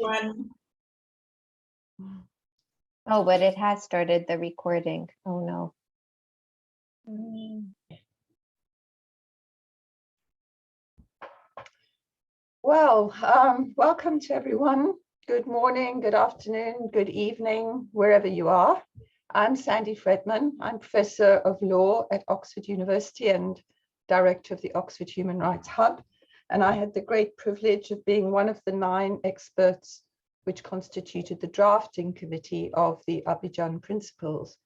everyone. Oh, but it has started the recording. Oh no. Well, welcome to everyone. Good morning, good afternoon, good evening, wherever you are. I'm Sandra Fredman. I'm Professor of Law at Oxford University and Director of the Oxford Human Rights Hub. And I had the great privilege of being one of the 9 experts which constituted the drafting committee of the Abidjan Principles.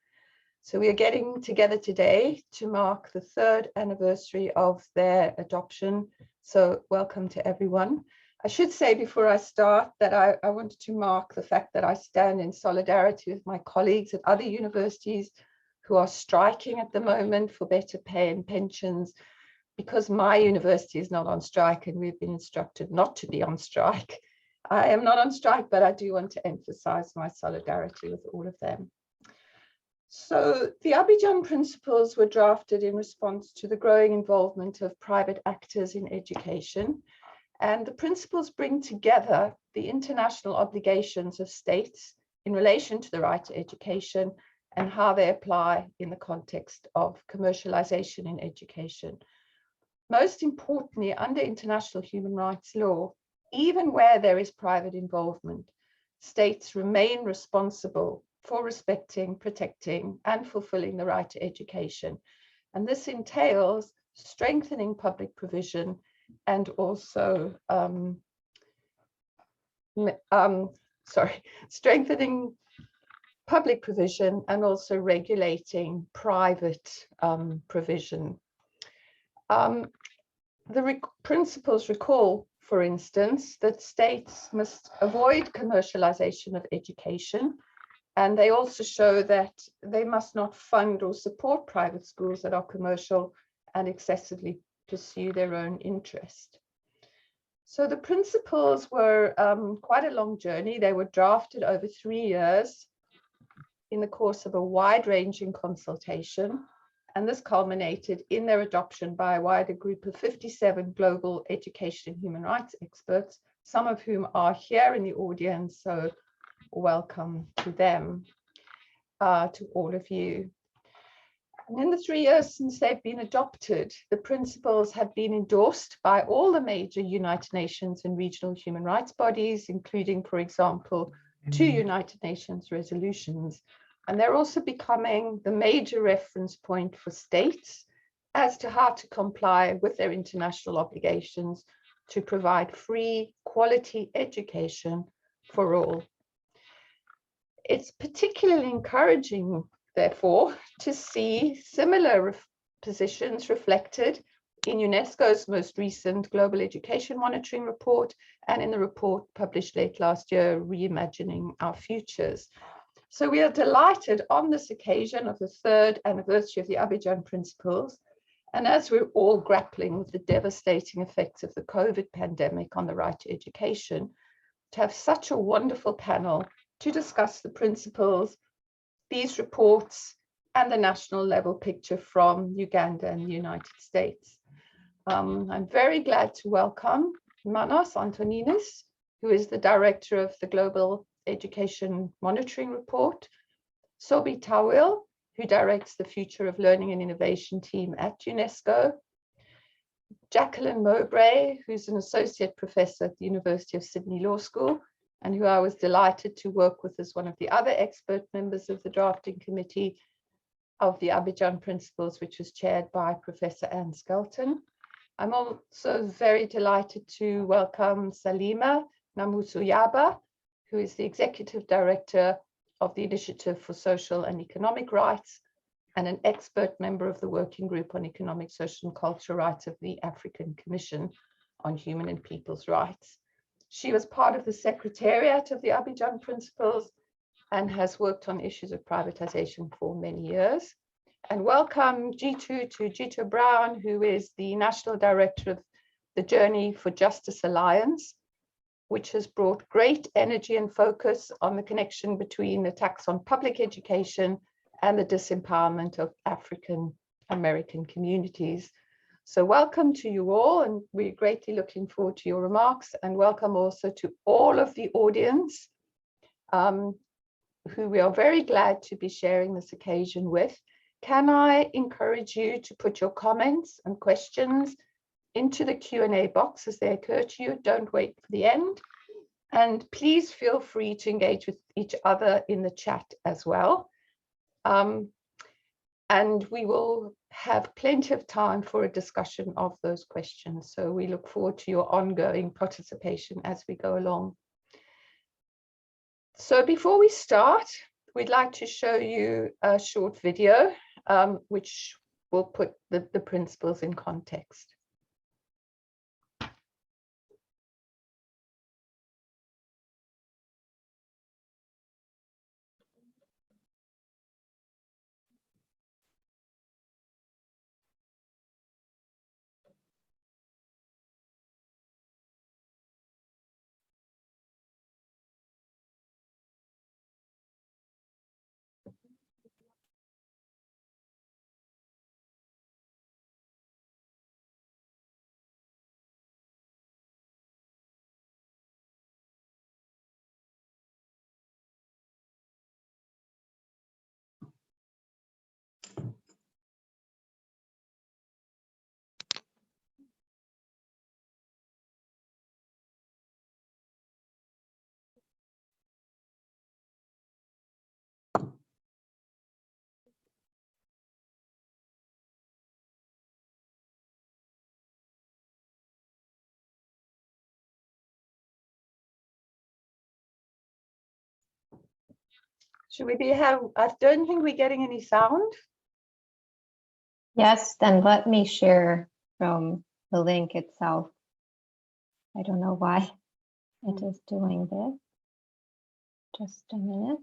So we are getting together today to mark the 3rd anniversary of their adoption. So welcome to everyone. I should say before I start that I wanted to mark the fact that I stand in solidarity with my colleagues at other universities who are striking at the moment for better pay and pensions, because my university is not on strike and we've been instructed not to be on strike. I am not on strike, but I do want to emphasize my solidarity with all of them. So the Abidjan Principles were drafted in response to the growing involvement of private actors in education. And the principles bring together the international obligations of states in relation to the right to education and how they apply in the context of commercialization in education. Most importantly, under international human rights law, even where there is private involvement, states remain responsible for respecting, protecting, and fulfilling the right to education. And this entails strengthening public provision and also strengthening public provision and also regulating private provision. The principles recall, for instance, that states must avoid commercialization of education, and they also show that they must not fund or support private schools that are commercial and excessively pursue their own interest. So the principles were quite a long journey. They were drafted over 3 years in the course of a wide-ranging consultation, and this culminated in their adoption by a wider group of 57 global education and human rights experts, some of whom are here in the audience, so welcome to them, to all of you. And in the 3 years since they've been adopted, the principles have been endorsed by all the major United Nations and regional human rights bodies, including, for example, 2 United Nations resolutions. And they're also becoming the major reference point for states as to how to comply with their international obligations to provide free, quality education for all. It's particularly encouraging, therefore, to see similar positions reflected in UNESCO's most recent Global Education Monitoring Report and in the report published late last year, Reimagining Our Futures. So we are delighted on this occasion of the 3rd anniversary of the Abidjan Principles, and as we're all grappling with the devastating effects of the COVID pandemic on the right to education, to have such a wonderful panel to discuss the principles, these reports, and the national level picture from Uganda and the United States. I'm very glad to welcome Manos Antoninis, who is the director of the Global Education Monitoring Report, Sobi Tawil, who directs the Future of Learning and Innovation team at UNESCO, Jacqueline Mowbray, who's an associate professor at the University of Sydney Law School, and who I was delighted to work with as one of the other expert members of the drafting committee of the Abidjan Principles, which was chaired by Professor Anne Skelton. I'm also very delighted to welcome Salima Namusuyaba, who is the Executive Director of the Initiative for Social and Economic Rights and an expert member of the Working Group on Economic, Social and Cultural Rights of the African Commission on Human and People's Rights. She was part of the Secretariat of the Abidjan Principles and has worked on issues of privatization for many years. And welcome Jitu Brown, who is the National Director of the Journey for Justice Alliance, which has brought great energy and focus on the connection between attacks on public education and the disempowerment of African American communities. So welcome to you all, and we're greatly looking forward to your remarks, and welcome also to all of the audience who we are very glad to be sharing this occasion with. Can I encourage you to put your comments and questions into the Q&A box as they occur to you? Don't wait for the end. And please feel free to engage with each other in the chat as well. And we will have plenty of time for a discussion of those questions. So we look forward to your ongoing participation as we go along. So before we start, we'd like to show you a short video, which will put the principles in context. Should we I don't think we're getting any sound. Yes, then let me share from the link itself. I don't know why it is doing this. Just a minute.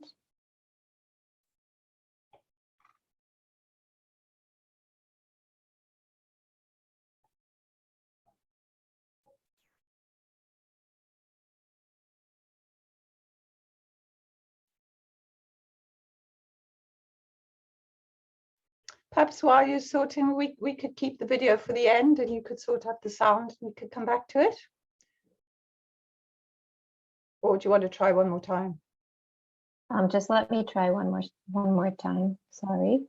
Perhaps while you're sorting, we could keep the video for the end and you could sort out the sound and we could come back to it. Or do you want to try one more time? Just let me try one more time. Sorry.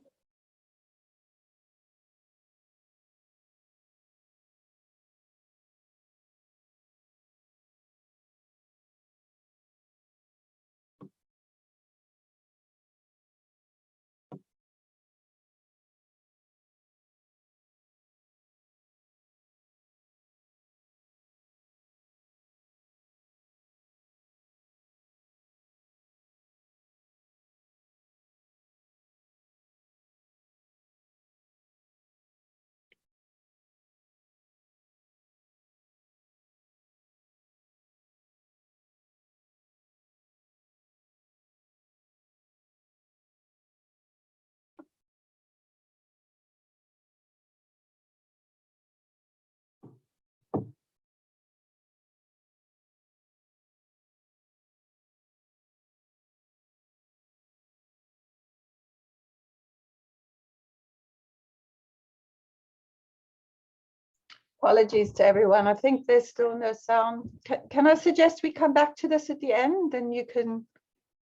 Apologies to everyone. I think there's still no sound. Can I suggest we come back to this at the end and you can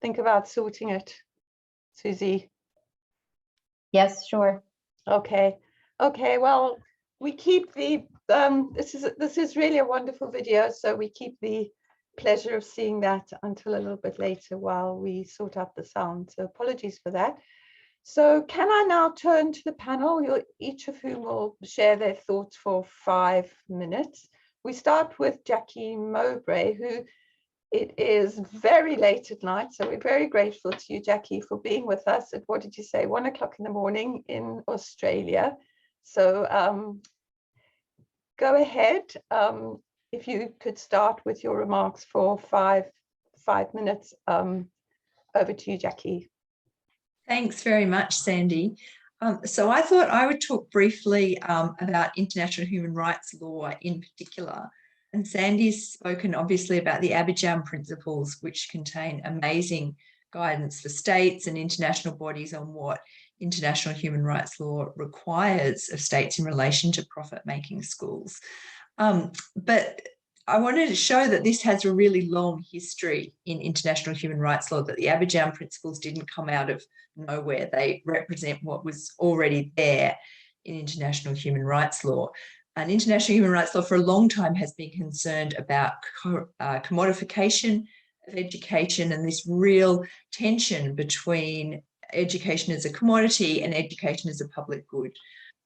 think about sorting it, Susie? Yes, sure. Okay. Okay. Well, we keep the this is really a wonderful video, so we keep the pleasure of seeing that until a little bit later while we sort out the sound. So apologies for that. So can I now turn to the panel, each of whom will share their thoughts for 5 minutes. We start with Jackie Mowbray, who it is very late at night. So we're very grateful to you, Jackie, for being with us at, what did you say, 1 o'clock in the morning in Australia. So go ahead. If you could start with your remarks for five minutes. Over to you, Jackie. Thanks very much, Sandy. So I thought I would talk briefly about international human rights law in particular. And Sandy's spoken obviously about the Abidjan Principles, which contain amazing guidance for states and international bodies on what international human rights law requires of states in relation to profit-making schools. But I wanted to show that this has a really long history in international human rights law, that the Abidjan Principles didn't come out of nowhere. They represent what was already there in international human rights law. And international human rights law for a long time has been concerned about commodification of education and this real tension between education as a commodity and education as a public good.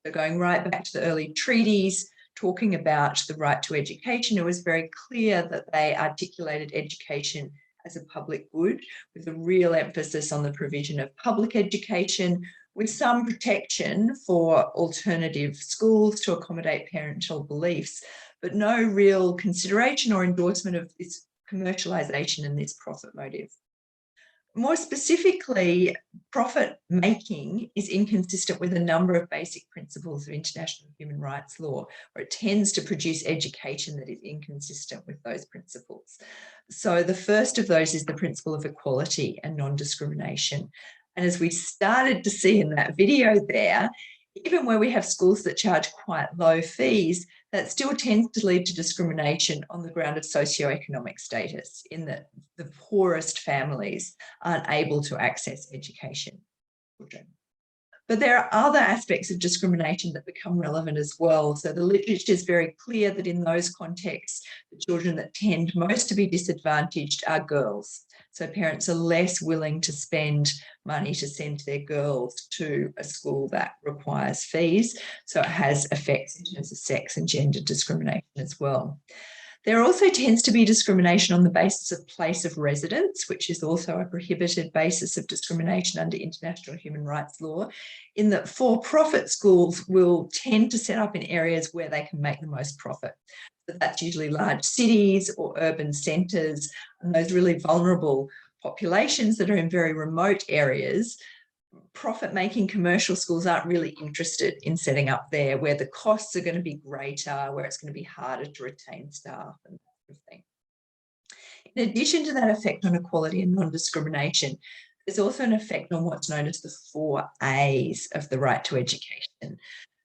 So going right back to the early treaties, talking about the right to education, it was very clear that they articulated education as a public good, with a real emphasis on the provision of public education, with some protection for alternative schools to accommodate parental beliefs, but no real consideration or endorsement of this commercialisation and this profit motive. More specifically, profit making is inconsistent with a number of basic principles of international human rights law, or it tends to produce education that is inconsistent with those principles. So the first of those is the principle of equality and non-discrimination. And as we started to see in that video there, even where we have schools that charge quite low fees, that still tends to lead to discrimination on the ground of socioeconomic status, in that the poorest families aren't able to access education. But there are other aspects of discrimination that become relevant as well. So the literature is very clear that in those contexts, the children that tend most to be disadvantaged are girls. So parents are less willing to spend money to send their girls to a school that requires fees. So it has effects in terms of sex and gender discrimination as well. There also tends to be discrimination on the basis of place of residence, which is also a prohibited basis of discrimination under international human rights law, in that for-profit schools will tend to set up in areas where they can make the most profit. So that's usually large cities or urban centres, and those really vulnerable populations that are in very remote areas. Profit-making commercial schools aren't really interested in setting up there, where the costs are going to be greater, where it's going to be harder to retain staff and that sort of thing. In addition to that effect on equality and non-discrimination, there's also an effect on what's known as the 4 A's of the right to education.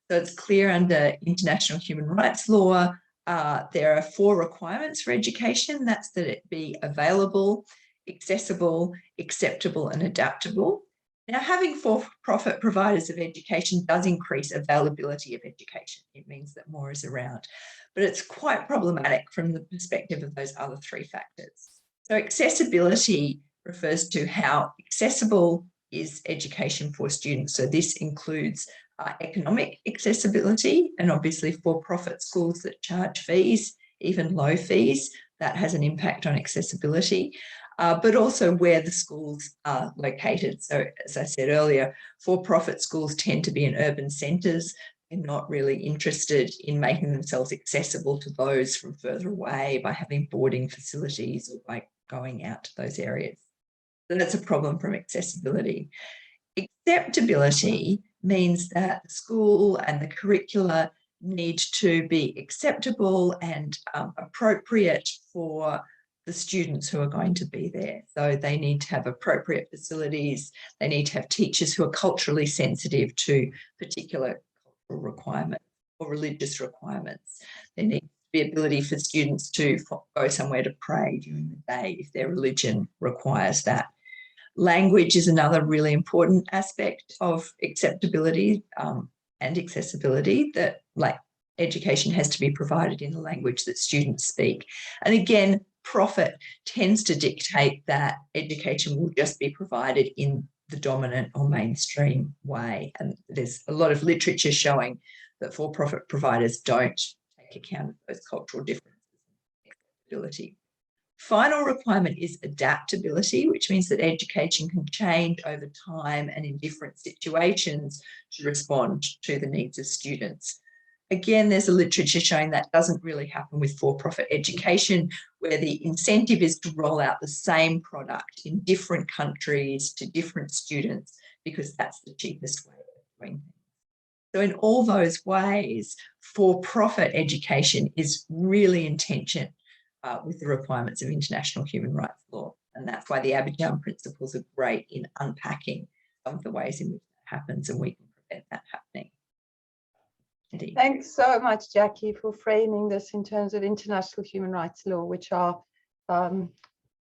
So it's clear under international human rights law, there are 4 requirements for education. That's that it be available, accessible, acceptable, and adaptable. Now, having for-profit providers of education does increase availability of education. It means that more is around, but it's quite problematic from the perspective of those other 3 factors. So accessibility refers to how accessible is education for students. So this includes economic accessibility, and obviously for-profit schools that charge fees, even low fees, that has an impact on accessibility. But also where the schools are located. So as I said earlier, for-profit schools tend to be in urban centres. They're not really interested in making themselves accessible to those from further away by having boarding facilities or by going out to those areas. So that's a problem from accessibility. Acceptability means that the school and the curricula need to be acceptable and appropriate for the students who are going to be there. So they need to have appropriate facilities. They need to have teachers who are culturally sensitive to particular cultural requirements or religious requirements. There needs to be ability for students to go somewhere to pray during the day if their religion requires that. Language is another really important aspect of acceptability and accessibility, that like education has to be provided in the language that students speak. And again, profit tends to dictate that education will just be provided in the dominant or mainstream way. And there's a lot of literature showing that for-profit providers don't take account of those cultural differences and accessibility. Final requirement is adaptability, which means that education can change over time and in different situations to respond to the needs of students. Again, there's a literature showing that doesn't really happen with for-profit education, where the incentive is to roll out the same product in different countries to different students because that's the cheapest way of doing things. So in all those ways, for-profit education is really in tension with the requirements of international human rights law. And that's why the Abidjan Principles are great in unpacking some of the ways in which that happens, and we can prevent that happening. Indeed. Thanks so much, Jackie, for framing this in terms of international human rights law, which are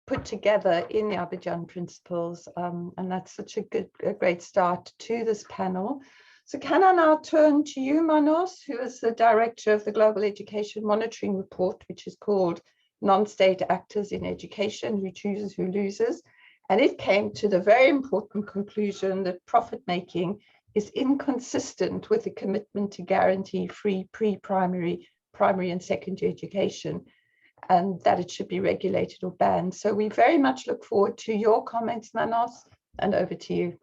put together in the Abidjan Principles. And that's such a great start to this panel. So can I now turn to you, Manos, who is the director of the Global Education Monitoring Report, which is called Non-State Actors in Education, Who Chooses, Who Loses. And it came to the very important conclusion that profit-making is inconsistent with the commitment to guarantee free pre-primary, primary and secondary education, and that it should be regulated or banned. So we very much look forward to your comments, Manos, and over to you.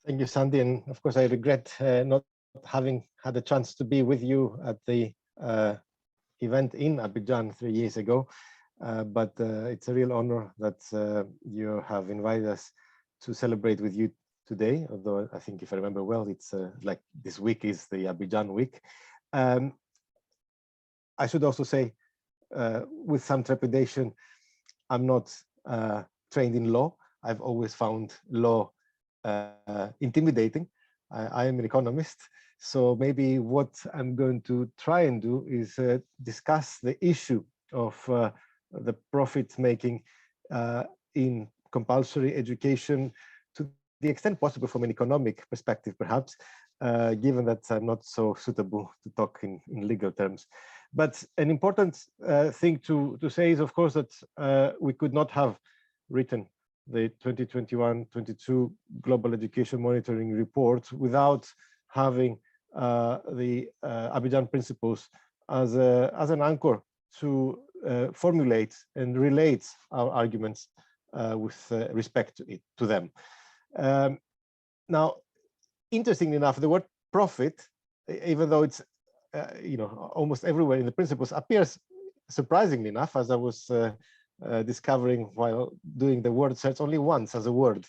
Thank you, Sandy. And of course, I regret not having had a chance to be with you at the event in Abidjan 3 years ago. But it's a real honor that you have invited us to celebrate with you today. Although I think, if I remember well, it's like this week is the Abidjan week. I should also say, with some trepidation, I'm not trained in law. I've always found law intimidating. I am an economist, so maybe what I'm going to try and do is discuss the issue of the profit making in compulsory education to the extent possible from an economic perspective, perhaps, given that I'm not so suitable to talk in legal terms. But an important thing to say is, of course, that we could not have written the 2021-22 Global Education Monitoring Report without having the Abidjan Principles as an anchor to formulate and relate our arguments with respect to them. Now, interestingly enough, the word profit, even though it's almost everywhere in the principles, appears surprisingly enough, as I was discovering while doing the word search, only once as a word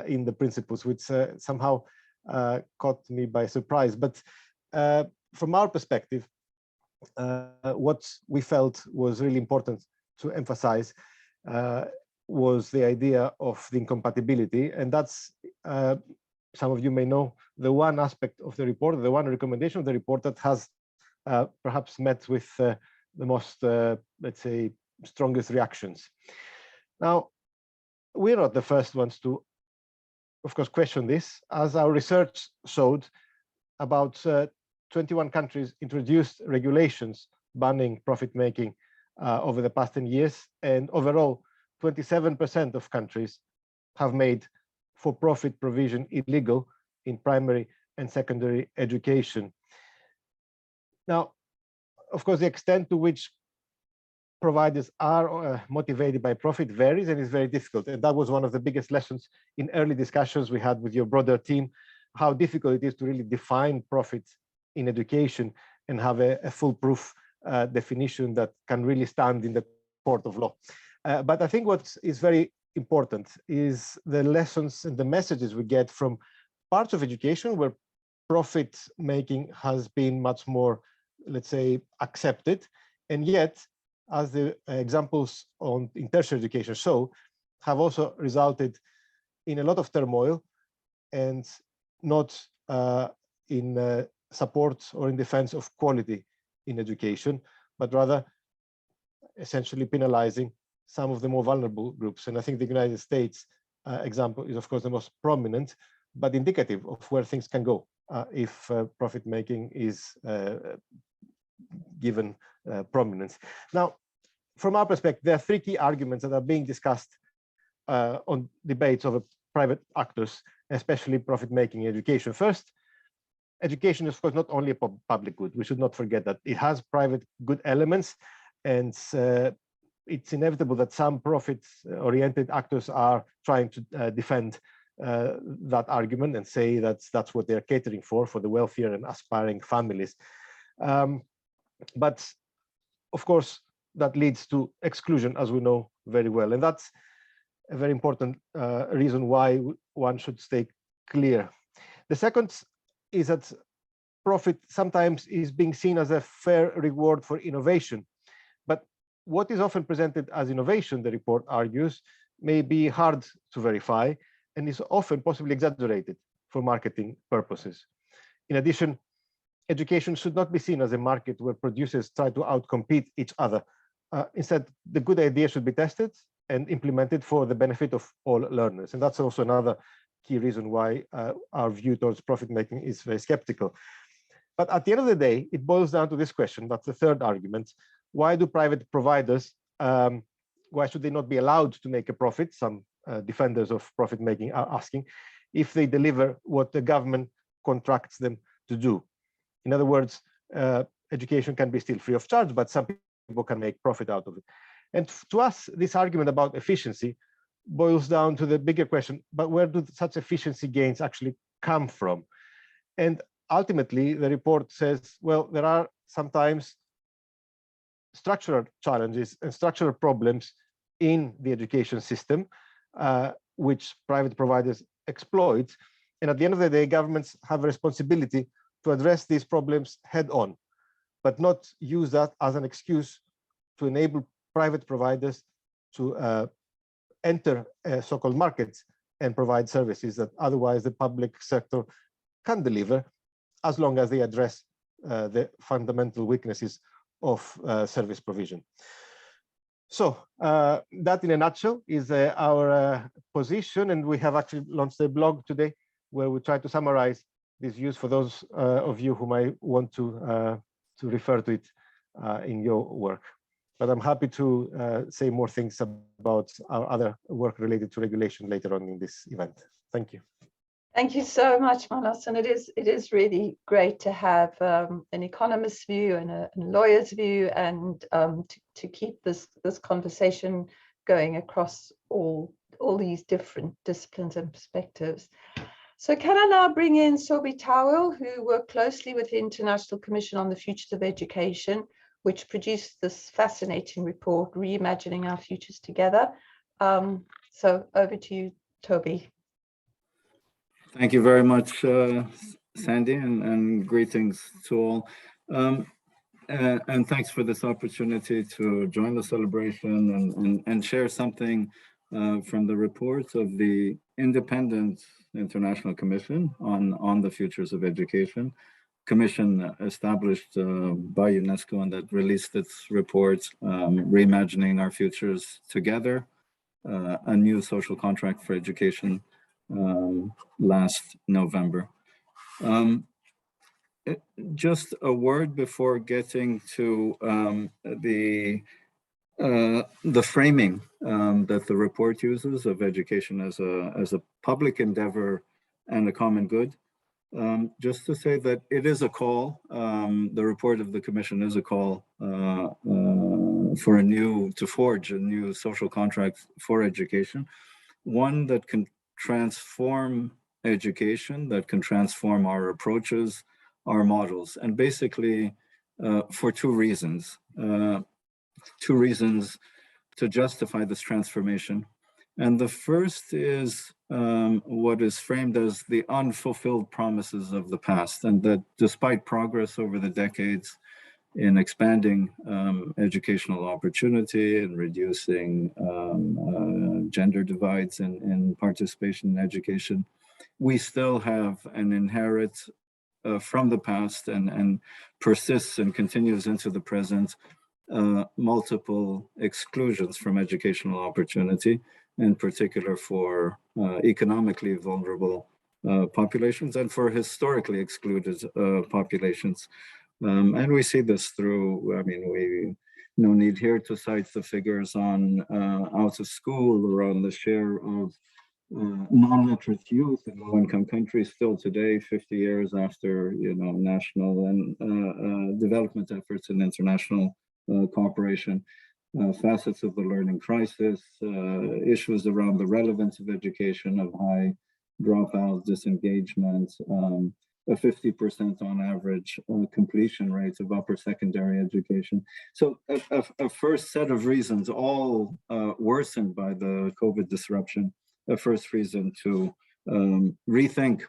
in the principles, which somehow caught me by surprise. But from our perspective, what we felt was really important to emphasize was the idea of the incompatibility. And that's, some of you may know, the one aspect of the report, the one recommendation of the report that has perhaps met with the most, let's say, strongest reactions. Now, we're not the first ones to, of course, question this. As our research showed, about 21 countries introduced regulations banning profit making over the past 10 years, and overall 27% of countries have made for-profit provision illegal in primary and secondary education. Now, of course, the extent to which providers are motivated by profit varies and is very difficult. And that was one of the biggest lessons in early discussions we had with your broader team, how difficult it is to really define profit in education and have a foolproof definition that can really stand in the court of law. But I think what is very important is the lessons and the messages we get from parts of education where profit making has been much more, let's say, accepted, and yet, as the examples in tertiary education show, have also resulted in a lot of turmoil and not in support or in defense of quality in education, but rather essentially penalizing some of the more vulnerable groups. And I think the United States example is, of course, the most prominent, but indicative of where things can go if profit making is given prominence. Now, from our perspective, there are three key arguments that are being discussed on debates over private actors, especially profit making in education. First, education is, of course, not only a public good. We should not forget that it has private good elements, and it's inevitable that some profit-oriented actors are trying to defend that argument and say that that's what they're catering for the wealthier and aspiring families. But of course, that leads to exclusion, as we know very well. And that's a very important reason why one should stay clear. The second is that profit sometimes is being seen as a fair reward for innovation. But what is often presented as innovation, the report argues, may be hard to verify and is often possibly exaggerated for marketing purposes. In addition, education should not be seen as a market where producers try to outcompete each other. Instead, the good idea should be tested and implemented for the benefit of all learners. And that's also another key reason why our view towards profit making is very skeptical. But at the end of the day, it boils down to this question. That's the third argument. Why do private providers, why should they not be allowed to make a profit? Some defenders of profit making are asking, if they deliver what the government contracts them to do. In other words, education can be still free of charge, but some people can make profit out of it. And to us, this argument about efficiency boils down to the bigger question, but where do such efficiency gains actually come from? And ultimately, the report says, well, there are sometimes structural challenges and structural problems in the education system, which private providers exploit. And at the end of the day, governments have a responsibility to address these problems head on, but not use that as an excuse to enable private providers to enter so-called markets and provide services that otherwise the public sector can deliver, as long as they address the fundamental weaknesses of service provision. So that in a nutshell is our position, and we have actually launched a blog today where we try to summarize these views for those of you who might want to refer to it in your work. But I'm happy to say more things about our other work related to regulation later on in this event. Thank you. Thank you so much, Manos. And it is really great to have an economist's view and a lawyer's view, and to keep this conversation going across all these different disciplines and perspectives. So can I now bring in Sobi Tawil, who worked closely with the International Commission on the Futures of Education, which produced this fascinating report, Reimagining Our Futures Together. So over to you, Toby. Thank you very much, Sandy, and greetings to all. And thanks for this opportunity to join the celebration and share something from the reports of the Independent International Commission on the Futures of Education, commission established by UNESCO, and that released its report, Reimagining Our Futures Together, a new social contract for education, last November. Just a word before getting to the framing that the report uses of education as a public endeavor and a common good. Just to say that it is a call, the report of the Commission is a call to forge a new social contract for education, one that can transform education, that can transform our approaches, our models, and basically for two reasons to justify this transformation. And the first is what is framed as the unfulfilled promises of the past, and that despite progress over the decades in expanding educational opportunity and reducing gender divides in participation in education, we still have an inherent from the past and persists and continues into the present multiple exclusions from educational opportunity, in particular for economically vulnerable populations and for historically excluded populations. And we see this through, I mean, no need here to cite the figures on out of school or on the share of non-literate youth in low-income countries still today, 50 years after, national and development efforts and international cooperation, facets of the learning crisis, issues around the relevance of education, of high dropouts, disengagement, a 50% on average completion rates of upper secondary education. So a first set of reasons, all worsened by the COVID disruption, a first reason to rethink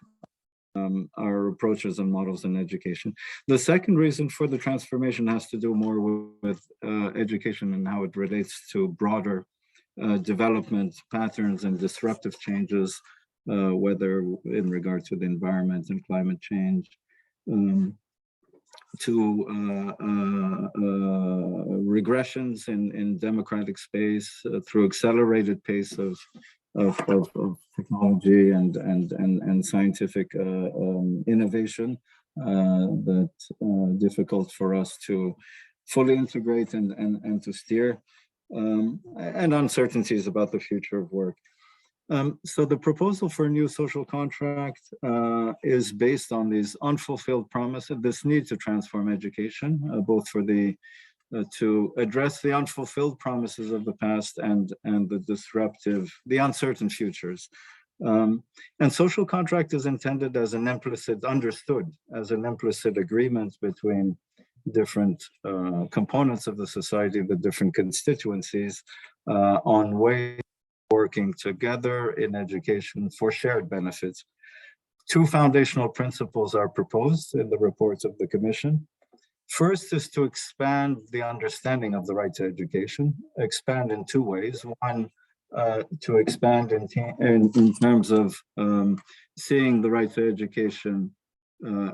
our approaches and models in education. The second reason for the transformation has to do more with education and how it relates to broader development patterns and disruptive changes, whether in regard to the environment and climate change, to regressions in democratic space through accelerated pace of technology and scientific innovation that difficult for us to fully integrate and to steer, and uncertainties about the future of work. So the proposal for a new social contract is based on these unfulfilled promises, this need to transform education, both for the to address the unfulfilled promises of the past and the uncertain futures. And social contract is intended as an implicit, understood as an implicit agreement between different components of the society, the different constituencies, on ways working together in education for shared benefits. Two foundational principles are proposed in the reports of the Commission. First is to expand the understanding of the right to education, expand in two ways. One, to expand in terms of seeing the right to education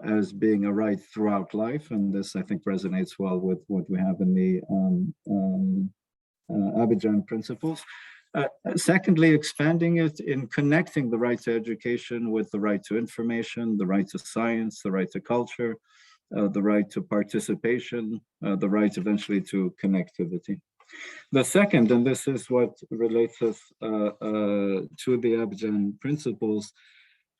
as being a right throughout life. And this, I think, resonates well with what we have in the Abidjan Principles. Secondly, expanding it in connecting the right to education with the right to information, the right to science, the right to culture, the right to participation, the right eventually to connectivity. The second, and this is what relates us to the Abidjan Principles,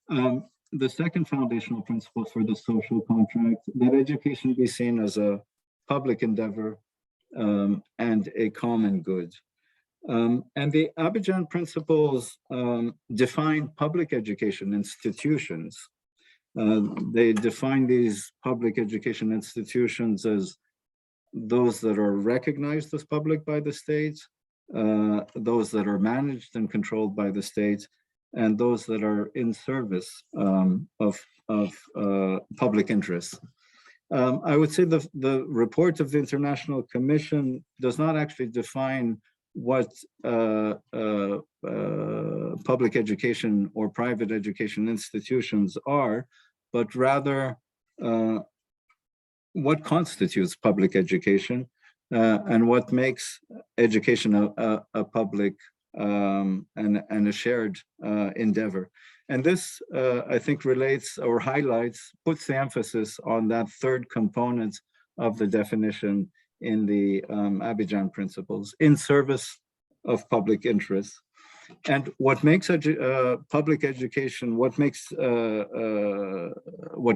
the second foundational principle for the social contract, that education be seen as a public endeavor and a common good. And the Abidjan Principles define public education institutions. They define these public education institutions as those that are recognized as public by the state, those that are managed and controlled by the state, and those that are in service of public interests. I would say the report of the International Commission does not actually define what public education or private education institutions are, but rather what constitutes public education and what makes education a public and a shared endeavor. And this, I think, relates or highlights, puts the emphasis on that third component of the definition in the Abidjan Principles, in service of public interest. And what makes public education, what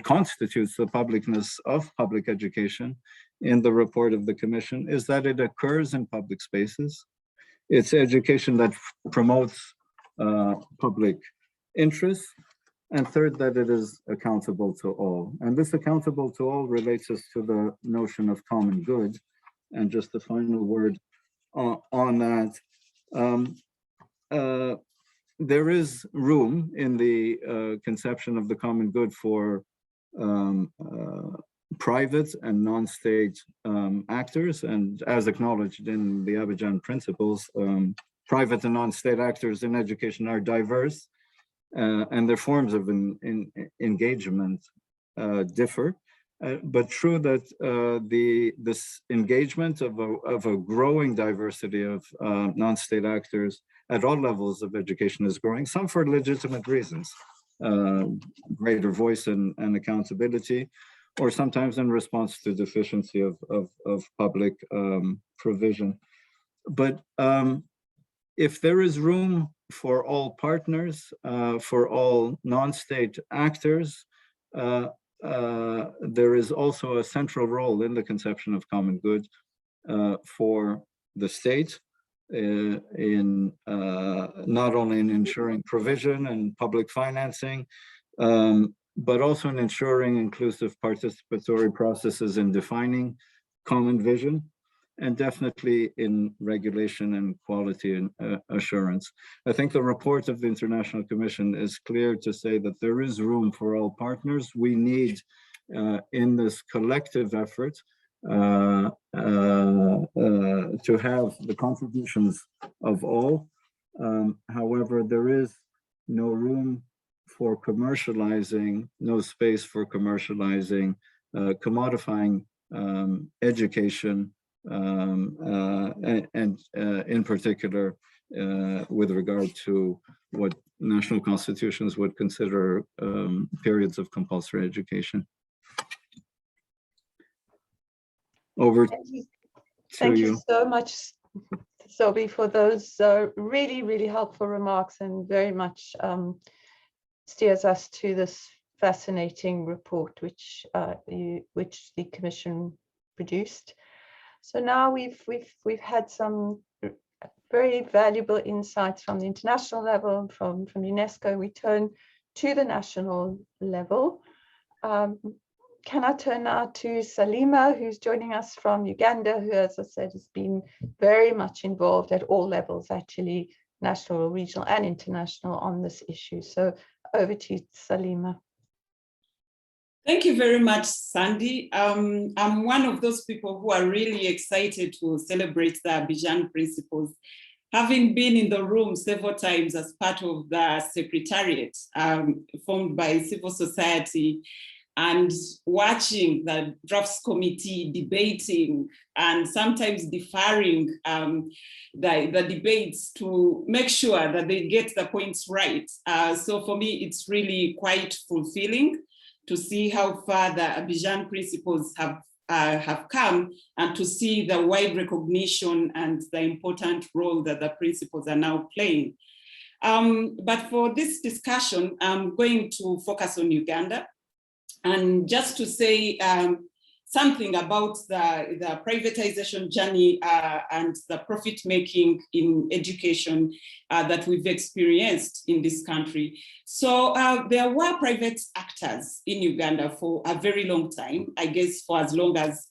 constitutes the publicness of public education in the report of the Commission is that it occurs in public spaces. It's education that promotes public interest. And third, that it is accountable to all. And this accountable to all relates us to the notion of common good. And just the final word on that. There is room in the conception of the common good for private and non-state actors. And as acknowledged in the Abidjan Principles, private and non-state actors in education are diverse. And their forms of engagement differ, but true that this engagement of a growing diversity of non-state actors at all levels of education is growing, some for legitimate reasons, greater voice and accountability, or sometimes in response to deficiency of public provision. But if there is room for all partners, for all non-state actors, there is also a central role in the conception of common good for the state in not only in ensuring provision and public financing, but also in ensuring inclusive participatory processes in defining common vision, and definitely in regulation and quality and assurance. I think the report of the International Commission is clear to say that there is room for all partners. We need, in this collective effort, to have the contributions of all. However, there is no room for commercializing, no space for commercializing, commodifying education, and in particular, with regard to what national constitutions would consider periods of compulsory education. Over to you. Thank you so much, Sobi, for those really, really helpful remarks, and very much steers us to this fascinating report which the Commission produced. So now we've had some very valuable insights from the international level, from UNESCO. We turn to the national level. Can I turn now to Salima, who's joining us from Uganda, who, as I said, has been very much involved at all levels, actually, national, regional, and international, on this issue. So over to you, Salima. Thank you very much, Sandy. I'm one of those people who are really excited to celebrate the Abidjan Principles. Having been in the room several times as part of the Secretariat formed by civil society, and watching the drafts committee debating and sometimes deferring the debates to make sure that they get the points right. So for me, it's really quite fulfilling to see how far the Abidjan Principles have come, and to see the wide recognition and the important role that the principles are now playing. But for this discussion, I'm going to focus on Uganda. And just to say something about the privatization journey and the profit making in education that we've experienced in this country. So there were private actors in Uganda for a very long time, I guess for as long as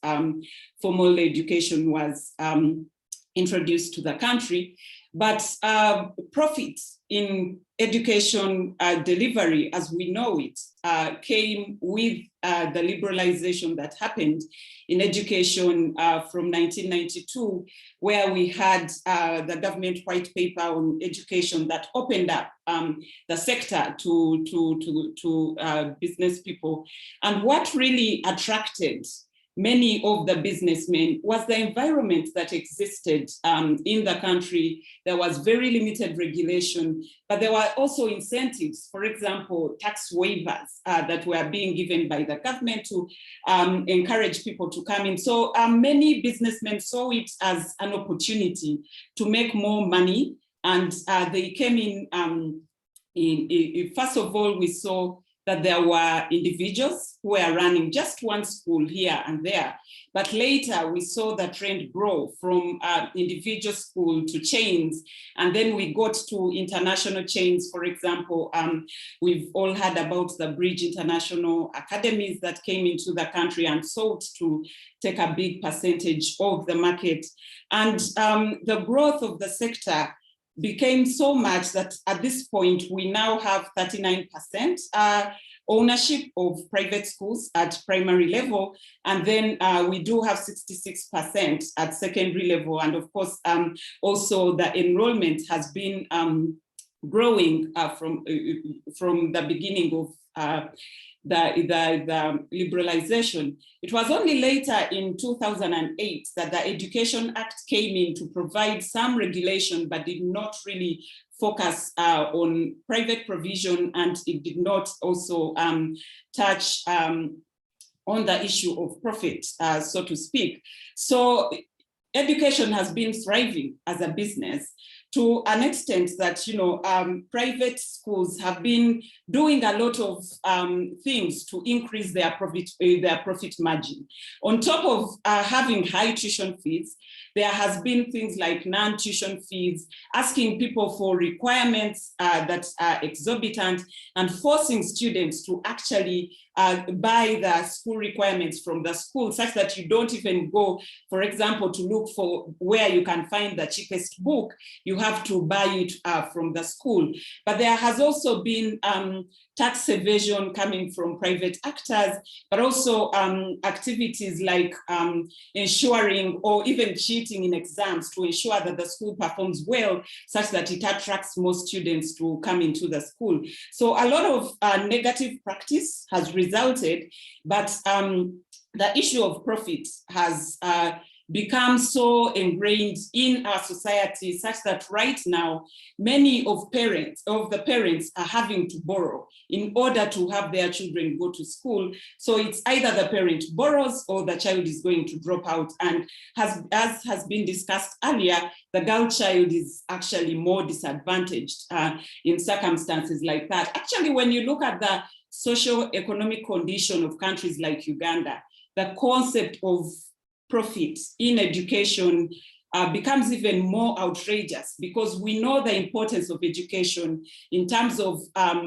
formal education was introduced to the country. But profit in education delivery, as we know it, came with the liberalization that happened in education from 1992, where we had the government white paper on education that opened up the sector to business people. And what really attracted many of the businessmen was the environment that existed in the country. There was very limited regulation, but there were also incentives, for example, tax waivers that were being given by the government to encourage people to come in. So many businessmen saw it as an opportunity to make more money, and they came in, first of all, we saw that there were individuals who were running just one school here and there. But later we saw the trend grow from individual school to chains. And then we got to international chains. For example, we've all heard about the Bridge International Academies that came into the country and sought to take a big percentage of the market. And the growth of the sector became so much that at this point, we now have 39% ownership of private schools at primary level. And then we do have 66% at secondary level. And of course, also the enrollment has been growing from the beginning of the liberalization. It was only later in 2008 that the Education Act came in to provide some regulation, but did not really focus on private provision, and it did not also touch on the issue of profit, so to speak. So education has been thriving as a business, to an extent that, private schools have been doing a lot of things to increase their profit margin. On top of having high tuition fees, there has been things like non-tuition fees, asking people for requirements that are exorbitant, and forcing students to actually buy the school requirements from the school, such that you don't even go, for example, to look for where you can find the cheapest book. You have to buy it from the school. But there has also been tax evasion coming from private actors, but also activities like ensuring or even cheating in exams to ensure that the school performs well, such that it attracts more students to come into the school. So a lot of negative practice has resulted, but the issue of profit has become so ingrained in our society, such that right now, many of the parents are having to borrow in order to have their children go to school. So it's either the parent borrows or the child is going to drop out. And as has been discussed earlier, the girl child is actually more disadvantaged in circumstances like that. Actually, when you look at the socio-economic condition of countries like Uganda, the concept of profit in education becomes even more outrageous, because we know the importance of education in terms of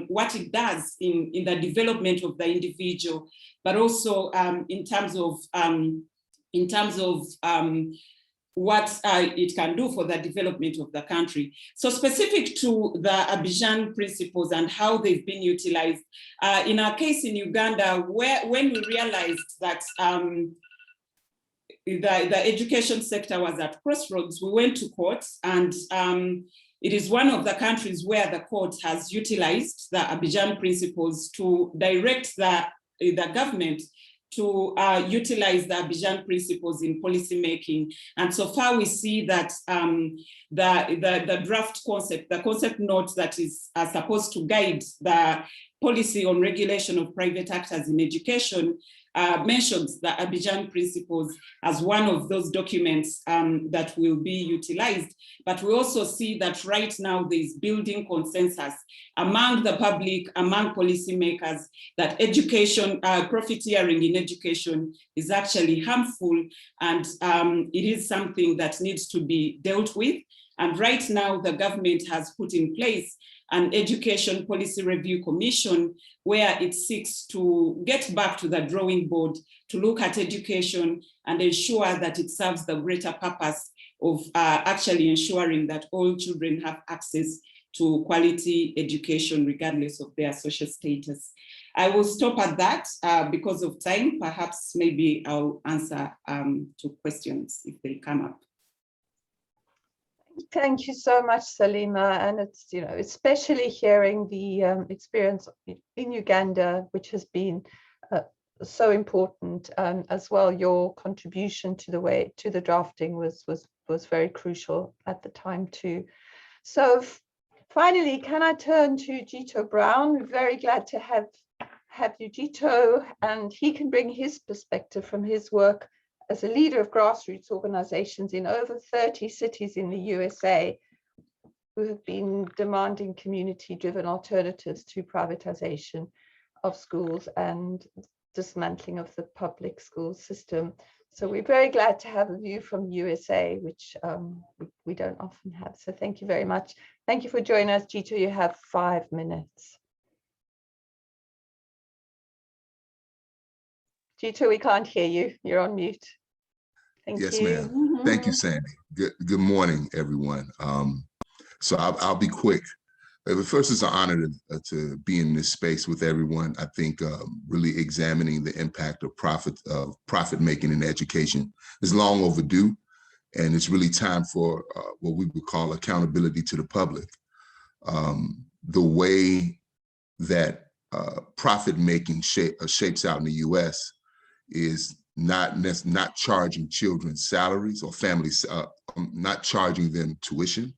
what it does in the development of the individual, but also in terms of what it can do for the development of the country. So specific to the Abidjan Principles and how they've been utilized, in our case in Uganda, when we realized that the education sector was at crossroads, we went to court, and it is one of the countries where the court has utilized the Abidjan Principles to direct the government to utilize the Abidjan Principles in policy making. And so far we see that the draft concept, the concept note that is supposed to guide the policy on regulation of private actors in education mentions the Abidjan Principles as one of those documents that will be utilized. But we also see that right now there's building consensus among the public, among policymakers, that education, profiteering in education is actually harmful, and it is something that needs to be dealt with. And right now the government has put in place an education policy review commission where it seeks to get back to the drawing board to look at education and ensure that it serves the greater purpose of actually ensuring that all children have access to quality education regardless of their social status. I will stop at that because of time. Perhaps maybe I'll answer to questions if they come up. Thank you so much, Salima. And it's, especially hearing the experience in Uganda, which has been so important, as well. Your contribution to the drafting was very crucial at the time too. So finally, can I turn to Gito Brown? We're very glad to have you, Gito, and he can bring his perspective from his work as a leader of grassroots organizations in over 30 cities in the USA, who have been demanding community-driven alternatives to privatization of schools and dismantling of the public school system. So we're very glad to have a view from USA, which we don't often have. So thank you very much. Thank you for joining us, Gito. You have 5 minutes. Gito, we can't hear you. You're on mute. Yes, ma'am. Thank you, Sandy. Good morning, everyone. So I'll be quick. First, it's an honor to be in this space with everyone. I think really examining the impact of profit making in education is long overdue, and it's really time for what we would call accountability to the public. The way that profit making shapes out in the U.S. is not charging children salaries or families, not charging them tuition,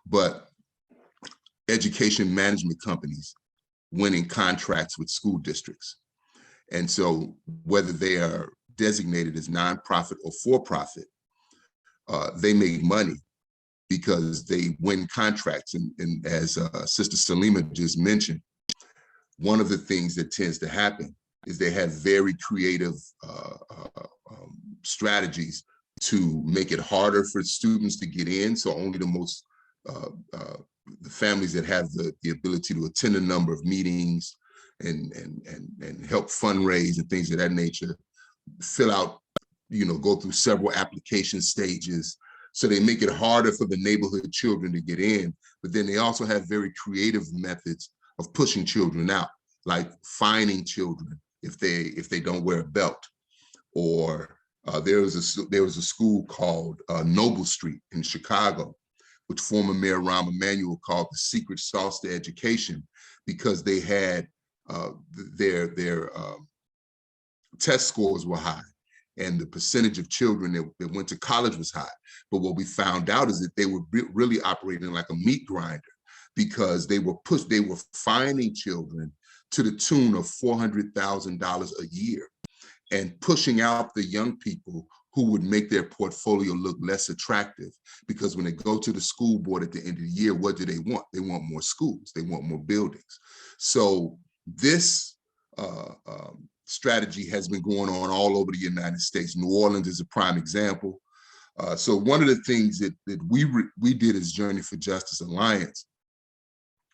but education management companies winning contracts with school districts. And so whether they are designated as nonprofit or for-profit, they make money because they win contracts. And as Sister Salima just mentioned, one of the things that tends to happen is they have very creative strategies to make it harder for students to get in. So only the families that have the ability to attend a number of meetings and help fundraise and things of that nature, fill out, go through several application stages. So they make it harder for the neighborhood children to get in, but then they also have very creative methods of pushing children out, like fining children if they don't wear a belt. Or there was a school called Noble Street in Chicago, which former Mayor Rahm Emanuel called the secret sauce to education, because they had their test scores were high and the percentage of children that went to college was high. But what we found out is that they were really operating like a meat grinder, because they were fining children to the tune of $400,000 a year and pushing out the young people who would make their portfolio look less attractive. Because when they go to the school board at the end of the year, what do they want? They want more schools, they want more buildings. So this strategy has been going on all over the United States. New Orleans is a prime example. So one of the things that we did as Journey for Justice Alliance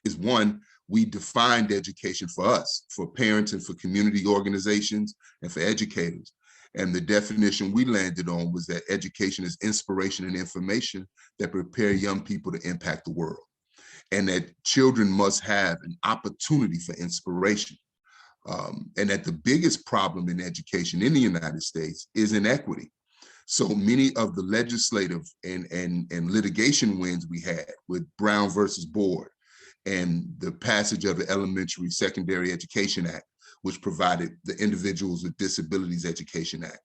is, one, we defined education for us, for parents and for community organizations and for educators. And the definition we landed on was that education is inspiration and information that prepare young people to impact the world. And that children must have an opportunity for inspiration. And that the biggest problem in education in the United States is inequity. So many of the legislative and litigation wins we had with Brown versus Board and the passage of the Elementary Secondary Education Act, which provided the Individuals with Disabilities Education Act,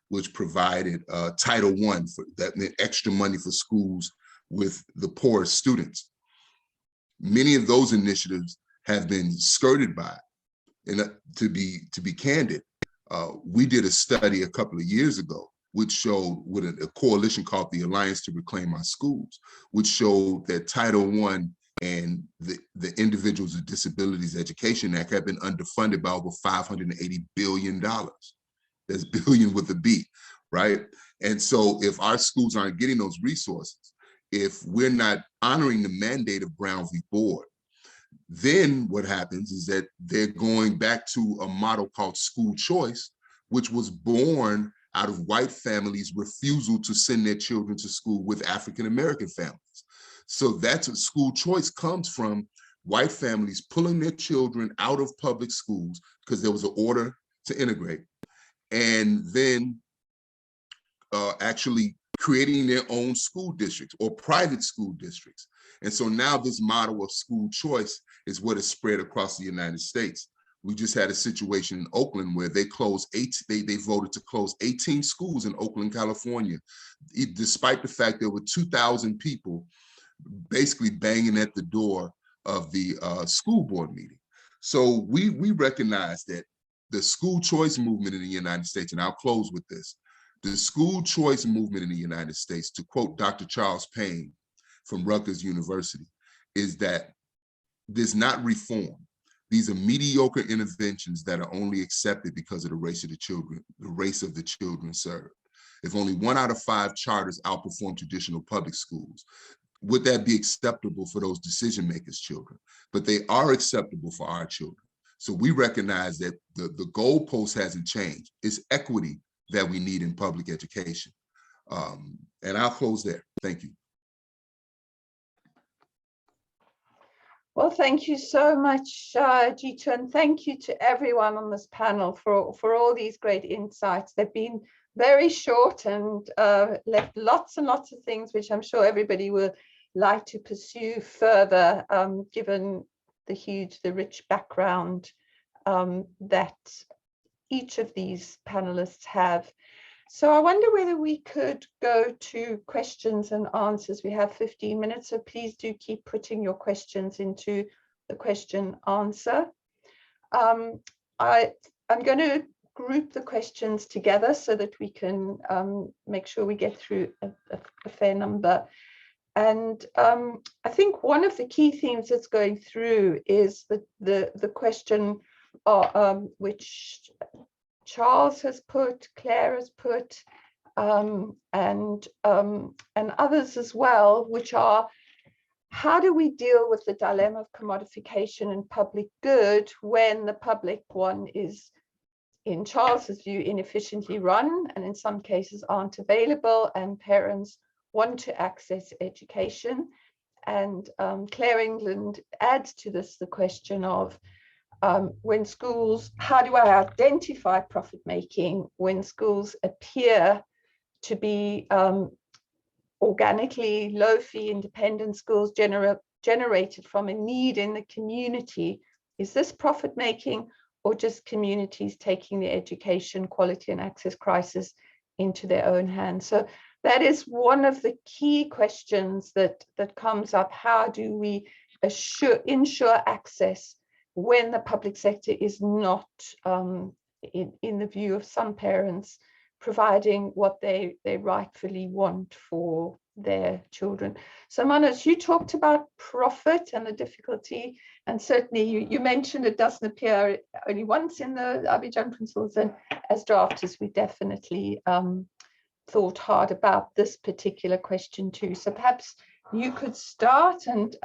which provided Title I, that meant extra money for schools with the poorest students. Many of those initiatives have been skirted by. And to be candid, we did a study a couple of years ago, which showed, with a coalition called the Alliance to Reclaim Our Schools, which showed that Title I and the Individuals with Disabilities Education Act have been underfunded by over $580 billion. That's billion with a B, right? And so if our schools aren't getting those resources, if we're not honoring the mandate of Brown v. Board, then what happens is that they're going back to a model called school choice, which was born out of white families' refusal to send their children to school with African-American families. So that's what school choice comes from, white families pulling their children out of public schools because there was an order to integrate, and then actually creating their own school districts or private school districts. And so now this model of school choice is what is spread across the United States. We just had a situation in Oakland where they voted to close 18 schools in Oakland, California, despite the fact there were 2,000 people basically banging at the door of the school board meeting. So we recognize that the school choice movement in the United States, and I'll close with this, the school choice movement in the United States, to quote Dr. Charles Payne from Rutgers University, is that there's not reform. These are mediocre interventions that are only accepted because of the race of the children served. If only 1 out of 5 charters outperform traditional public schools, would that be acceptable for those decision makers' children? But they are acceptable for our children. So we recognize that the goalpost hasn't changed. It's equity that we need in public education. And I'll close there. Thank you. Well, thank you so much, Jitu, and thank you to everyone on this panel for all these great insights. They've been very short and left lots and lots of things which I'm sure everybody will like to pursue further, given the rich background that each of these panelists have. So I wonder whether we could go to questions and answers. We have 15 minutes, so please do keep putting your questions into the question answer. I'm going to group the questions together so that we can make sure we get through a fair number. And I think one of the key themes that's going through is the question which Charles has put, Claire has put, and others as well, which are, how do we deal with the dilemma of commodification and public good when the public one is, in Charles's view, inefficiently run and in some cases aren't available, and parents want to access education? And Claire England adds to this the question of when schools, how do I identify profit making when schools appear to be organically low fee independent schools generated from a need in the community? Is this profit making, or just communities taking the education quality and access crisis into their own hands? So that is one of the key questions that comes up. How do we ensure access when the public sector is not, in the view of some parents, providing what they rightfully want for their children? So Manos, you talked about profit and the difficulty, and certainly you mentioned it doesn't appear only once in the Abidjan Principles, and as drafters we definitely thought hard about this particular question too. So perhaps you could start, and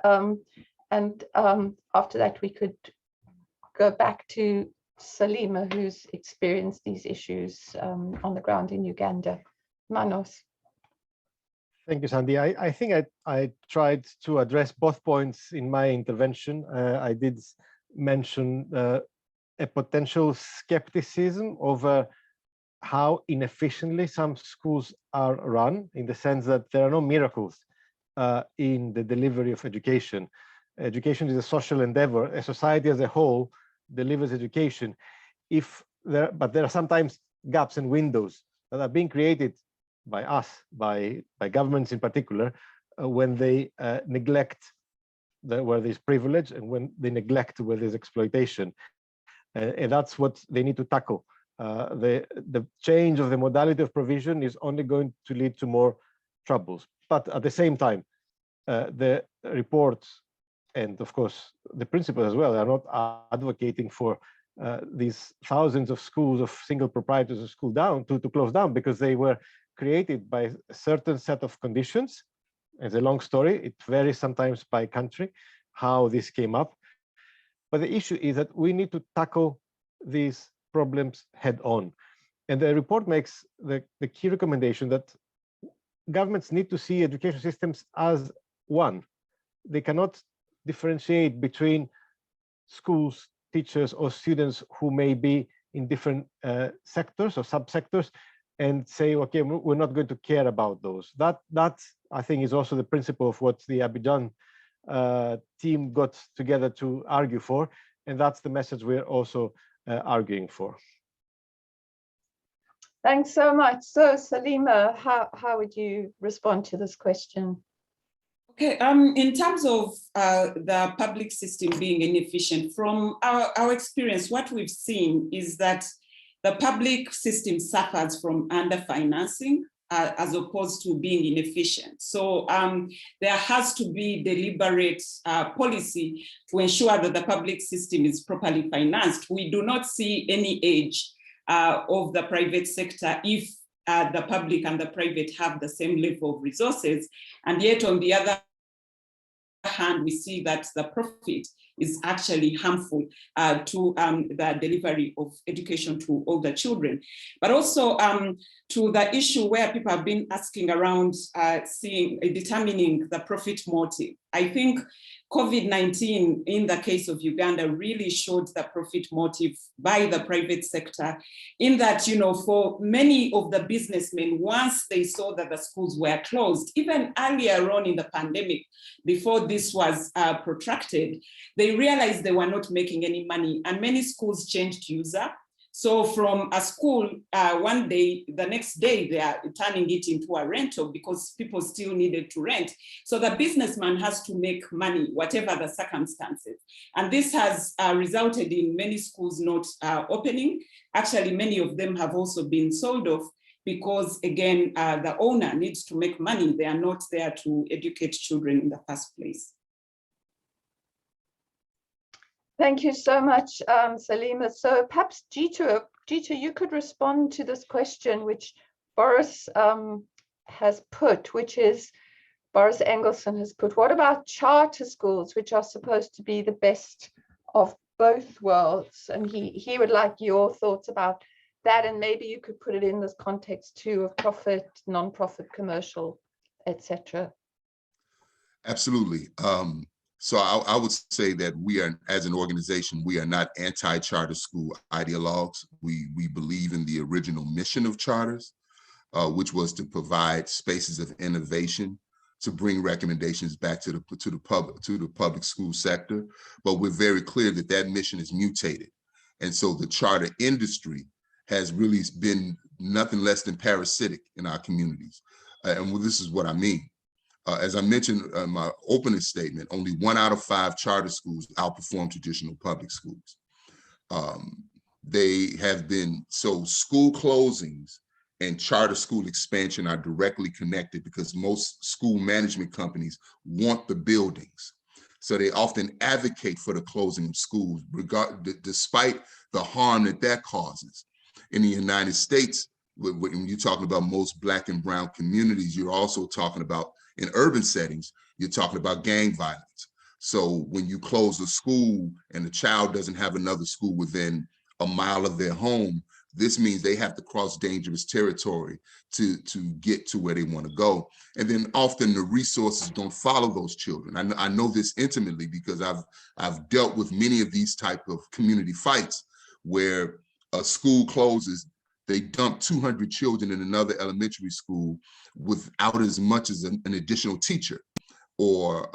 after that we could go back to Salima, who's experienced these issues on the ground in Uganda. Manos. Thank you, Sandy. I think I tried to address both points in my intervention. I did mention a potential skepticism over how inefficiently some schools are run, in the sense that there are no miracles in the delivery of education. Education is a social endeavor. A society as a whole delivers education. But there are sometimes gaps and windows that are being created by us, by governments in particular, when they neglect where there's privilege, and when they neglect where there's exploitation. And that's what they need to tackle. The change of the modality of provision is only going to lead to more troubles. But at the same time, the reports, and of course the principles as well, are not advocating for these thousands of schools of single proprietors of school to close down, because they were created by a certain set of conditions. It's a long story. It varies sometimes by country how this came up. But the issue is that we need to tackle these problems head on. And the report makes the key recommendation that governments need to see education systems as one. They cannot differentiate between schools, teachers, or students who may be in different sectors or subsectors, and say, okay, we're not going to care about those. That I think is also the principle of what the Abidjan team got together to argue for, and that's the message we're also arguing for. Thanks so much. So Salima, how would you respond to this question? Okay, in terms of the public system being inefficient, from our experience, what we've seen is that the public system suffers from underfinancing as opposed to being inefficient. So there has to be deliberate policy to ensure that the public system is properly financed. We do not see any age of the private sector if the public and the private have the same level of resources. And yet on the other hand, we see that the profit is actually harmful to the delivery of education to all the children. But also to the issue where people have been asking around determining the profit motive. I think COVID-19, in the case of Uganda, really showed the profit motive by the private sector, in that, you know, for many of the businessmen, once they saw that the schools were closed, even earlier on in the pandemic, before this was protracted, they realized they were not making any money, and many schools changed user. So from a school, one day, the next day, they are turning it into a rental because people still needed to rent. So the businessman has to make money, whatever the circumstances. And this has resulted in many schools not opening. Actually, many of them have also been sold off because again, the owner needs to make money. They are not there to educate children in the first place. Thank you so much, Salima. So perhaps Jitu, you could respond to this question which Boris has put, which is, Boris Engelson has put, what about charter schools, which are supposed to be the best of both worlds? And he would like your thoughts about that, and maybe you could put it in this context too of profit, non-profit, commercial, etc. Absolutely. So I would say that we are, as an organization, we are not anti-charter school ideologues. We believe in the original mission of charters, which was to provide spaces of innovation, to bring recommendations back to the public school sector. But we're very clear that that mission is mutated, and so the charter industry has really been nothing less than parasitic in our communities. And this is what I mean. As I mentioned in my opening statement, only 1 out of 5 charter schools outperform traditional public schools. They have been, so school closings and charter school expansion are directly connected because most school management companies want the buildings. So they often advocate for the closing of schools, despite the harm that causes. In the United States, when you're talking about most Black and brown communities, you're also talking about, in urban settings, you're talking about gang violence. So when you close a school and the child doesn't have another school within a mile of their home, this means they have to cross dangerous territory to get to where they want to go. And then often the resources don't follow those children. I know this intimately because I've dealt with many of these type of community fights where a school closes, they dump 200 children in another elementary school without as much as an additional teacher or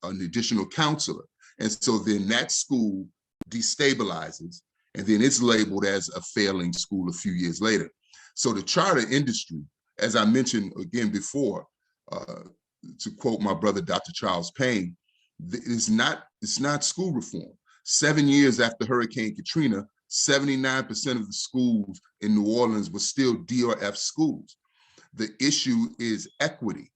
an additional counselor. And so then that school destabilizes, and then it's labeled as a failing school a few years later. So the charter industry, as I mentioned again before, to quote my brother, Dr. Charles Payne, it's not school reform. 7 years after Hurricane Katrina, 79% of the schools in New Orleans were still D or F schools. The issue is equity.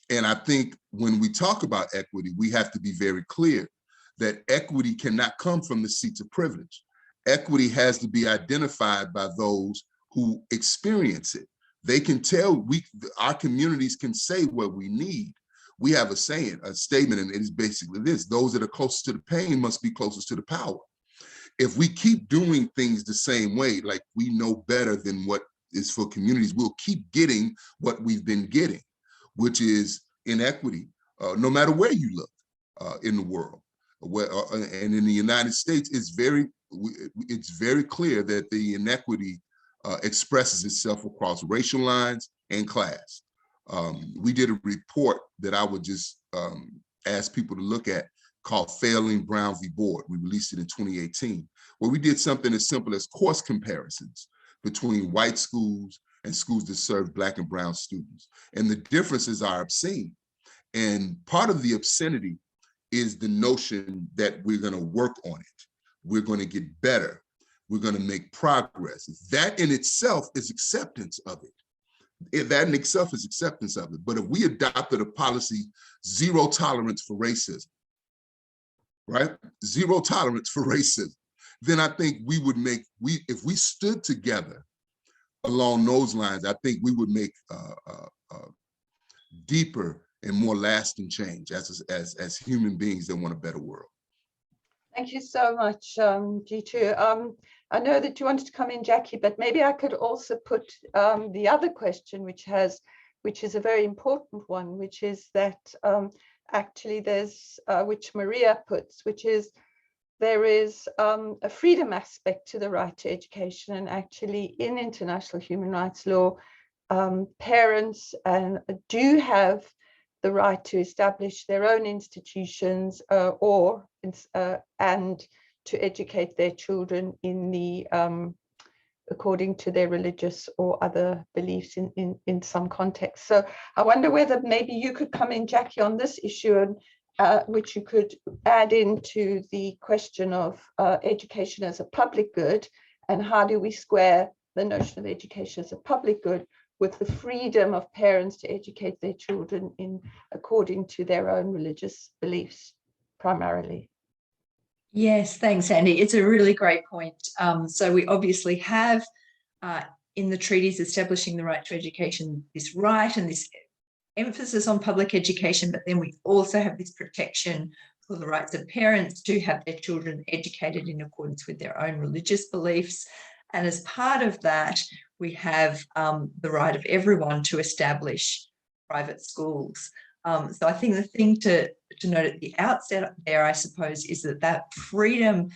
And I think when we talk about equity, we have to be very clear that equity cannot come from the seats of privilege. Equity has to be identified by those who experience it. They can tell, our communities can say what we need. We have a saying, a statement, and it is basically this: those that are closest to the pain must be closest to the power. If we keep doing things the same way, like we know better than what is for communities, we'll keep getting what we've been getting, which is inequity, no matter where you look in the world. And in the United States, it's very clear that the inequity expresses itself across racial lines and class. We did a report that I would just ask people to look at called Failing Brown v. Board. We released it in 2018, where we did something as simple as course comparisons between white schools and schools that serve Black and brown students. And the differences are obscene. And part of the obscenity is the notion that we're going to work on it. We're going to get better. We're going to make progress. That in itself is acceptance of it. That in itself is acceptance of it. But if we adopted a policy, zero tolerance for racism, right? Zero tolerance for racism, then I think we would make, if we stood together along those lines, I think we would make deeper and more lasting change as human beings that want a better world. Thank you so much, Jitu. I know that you wanted to come in, Jackie, but maybe I could also put the other question, which is a very important one, which is that actually there's, which Maria puts, which is there is a freedom aspect to the right to education. And actually in international human rights law, parents do have the right to establish their own institutions and to educate their children in the according to their religious or other beliefs in some context. So I wonder whether maybe you could come in, Jackie, on this issue, and which you could add into the question of education as a public good, and how do we square the notion of education as a public good, with the freedom of parents to educate their children according to their own religious beliefs, primarily. Yes, thanks, Andy. It's a really great point. So we obviously have in the treaties establishing the right to education this right and this emphasis on public education, but then we also have this protection for the rights of parents to have their children educated in accordance with their own religious beliefs. And as part of that, we have the right of everyone to establish private schools. So I think the thing to note at the outset there, I suppose, is that freedom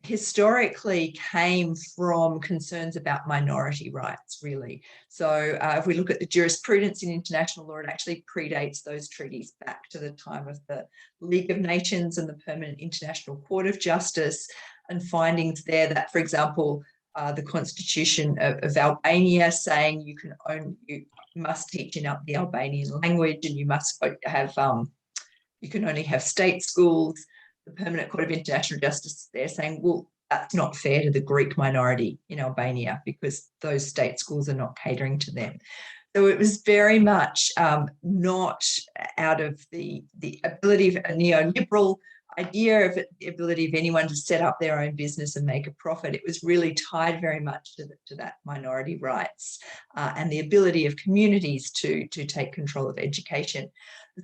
historically came from concerns about minority rights, really. So if we look at the jurisprudence in international law, it actually predates those treaties back to the time of the League of Nations and the Permanent International Court of Justice, and findings there that, for example, the Constitution of Albania saying you must teach in the Albanian language, and you must have you can only have state schools. The Permanent Court of International Justice there saying, well, that's not fair to the Greek minority in Albania because those state schools are not catering to them. So it was very much not out of the ability of a neoliberal idea of the ability of anyone to set up their own business and make a profit. It was really tied very much to that minority rights and the ability of communities to take control of education.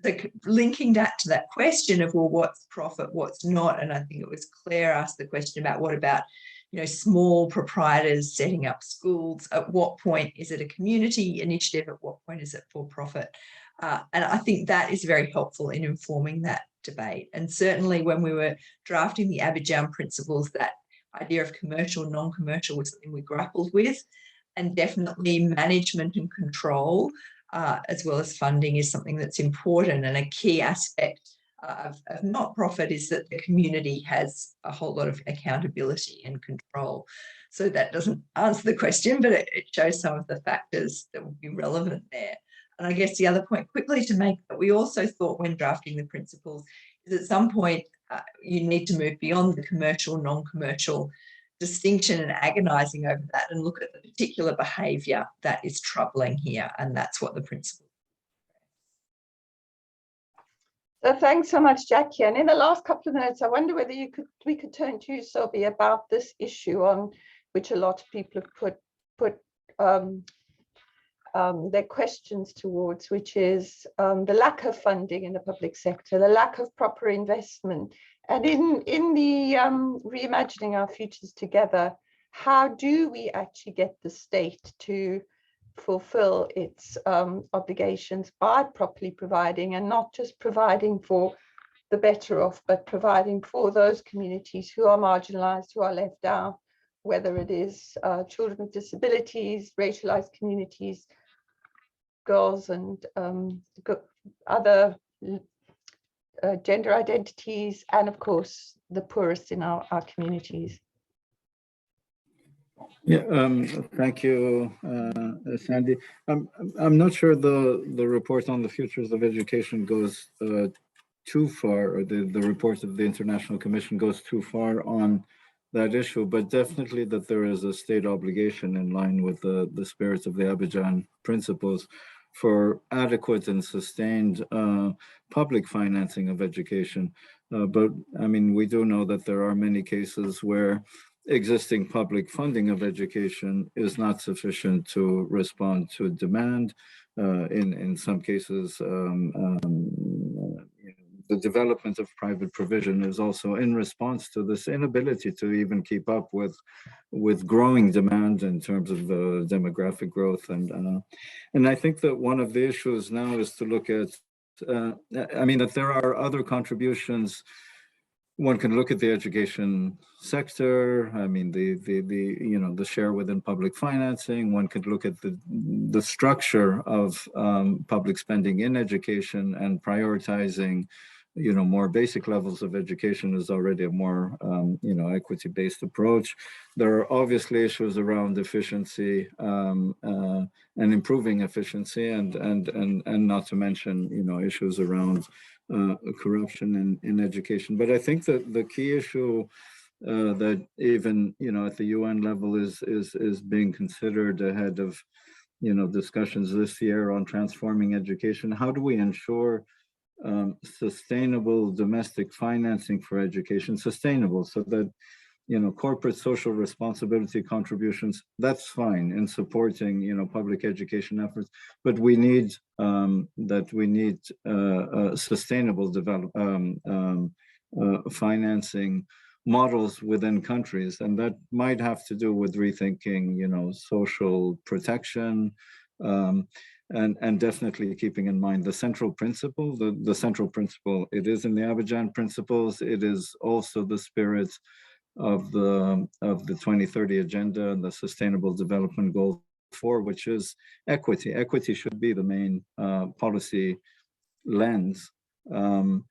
So linking that to that question of, well, what's profit, what's not? And I think it was Claire asked the question about what about, small proprietors setting up schools? At what point is it a community initiative? At what point is it for profit? And I think that is very helpful in informing that debate. And certainly when we were drafting the Abidjan Principles, that idea of commercial, non-commercial was something we grappled with, and definitely management and control as well as funding is something that's important. And a key aspect of not-profit is that the community has a whole lot of accountability and control. So that doesn't answer the question, but it shows some of the factors that would be relevant there. And I guess the other point quickly to make that we also thought when drafting the principles is at some point you need to move beyond the commercial, non-commercial distinction and agonising over that and look at the particular behaviour that is troubling here. And that's what the principle. So thanks so much, Jackie. And in the last couple of minutes, I wonder whether we could turn to you, Sobi, about this issue on which a lot of people have put their questions towards, which is the lack of funding in the public sector, the lack of proper investment. And in the Reimagining Our Futures Together, how do we actually get the state to fulfill its obligations by properly providing, and not just providing for the better off, but providing for those communities who are marginalized, who are left out, whether it is children with disabilities, racialized communities, girls and other gender identities, and of course, the poorest in our communities. Yeah, thank you, Sandy. I'm not sure the report on the futures of education goes too far, or the report of the International Commission goes too far on that issue, but definitely that there is a state obligation in line with the spirit of the Abidjan Principles for adequate and sustained public financing of education. But I mean, we do know that there are many cases where existing public funding of education is not sufficient to respond to demand. In some cases, the development of private provision is also in response to this inability to even keep up with growing demand in terms of demographic growth. And I think that one of the issues now is to look at, I mean, that there are other contributions. One can look at the education sector. I mean, the share within public financing. One could look at the structure of public spending in education, and prioritizing, more basic levels of education is already a more, equity-based approach. There are obviously issues around efficiency and improving efficiency, and not to mention, issues around corruption in education. But I think that the key issue that even, you know, at the UN level is being considered ahead of, you know, discussions this year on transforming education. How do we ensure sustainable domestic financing for education, sustainable, so that, you know, corporate social responsibility contributions, that's fine in supporting, you know, public education efforts, but we need sustainable financing models within countries, and that might have to do with rethinking, you know, social protection, and definitely keeping in mind the central principle. The central principle, it is in the Abidjan Principles. It is also the spirit of the 2030 agenda and the Sustainable Development Goal 4, which is equity. Equity should be the main policy lens, and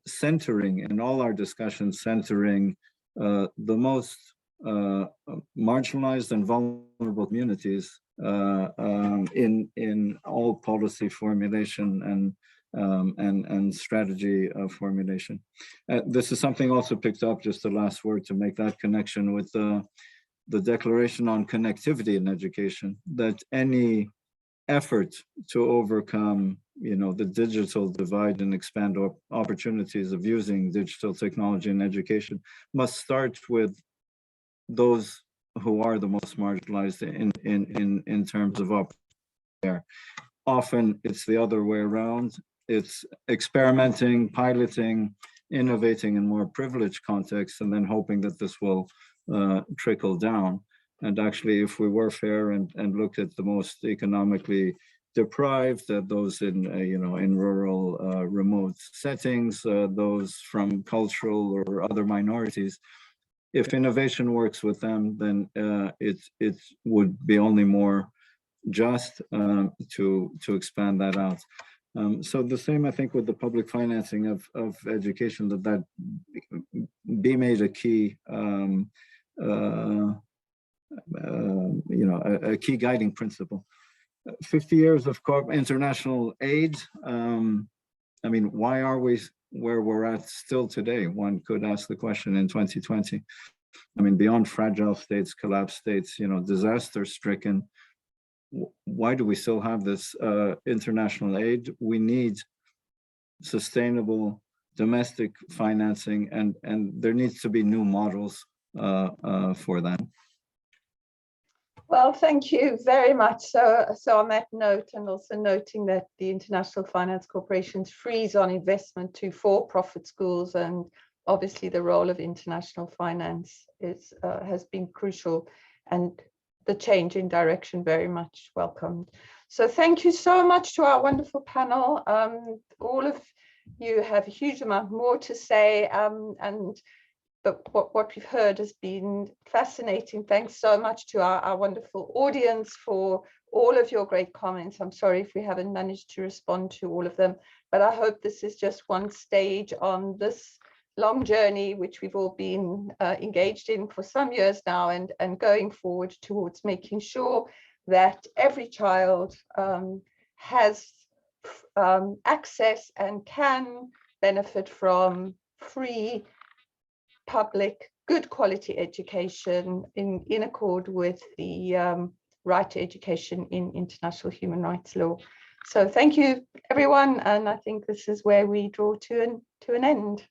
centering in all our discussions, centering the most marginalized and vulnerable communities in all policy formulation and strategy formulation. This is something also picked up, just the last word to make that connection with the Declaration on Connectivity in Education, that any effort to overcome, you know, the digital divide and expand opportunities of using digital technology in education must start with those who are the most marginalized in terms of opportunity. Often it's the other way around. It's experimenting, piloting, innovating in more privileged contexts, and then hoping that this will trickle down. And actually, if we were fair and looked at the most economically deprived, those in you know, in rural, remote settings, those from cultural or other minorities, if innovation works with them, then it would be only more just to expand that out. So the same, I think, with the public financing of education, that be made a key, you know, a key guiding principle. 50 years of international aid. I mean, why are we where we're at still today? One could ask the question in 2020. I mean, beyond fragile states, collapsed states, you know, disaster stricken, why do we still have this international aid? We need sustainable domestic financing, and there needs to be new models for that. Well, thank you very much. So on that note, and also noting that the International Finance Corporation's freeze on investment to for-profit schools, and obviously the role of international finance has been crucial, and the change in direction very much welcomed. So thank you so much to our wonderful panel. All of you have a huge amount more to say, but what we've heard has been fascinating. Thanks so much to our wonderful audience for all of your great comments. I'm sorry if we haven't managed to respond to all of them, but I hope this is just one stage on this long journey, which we've all been engaged in for some years now, and going forward towards making sure that every child has access and can benefit from free, public, good quality education in accord with the right to education in international human rights law. So thank you, everyone, and I think this is where we draw to an end.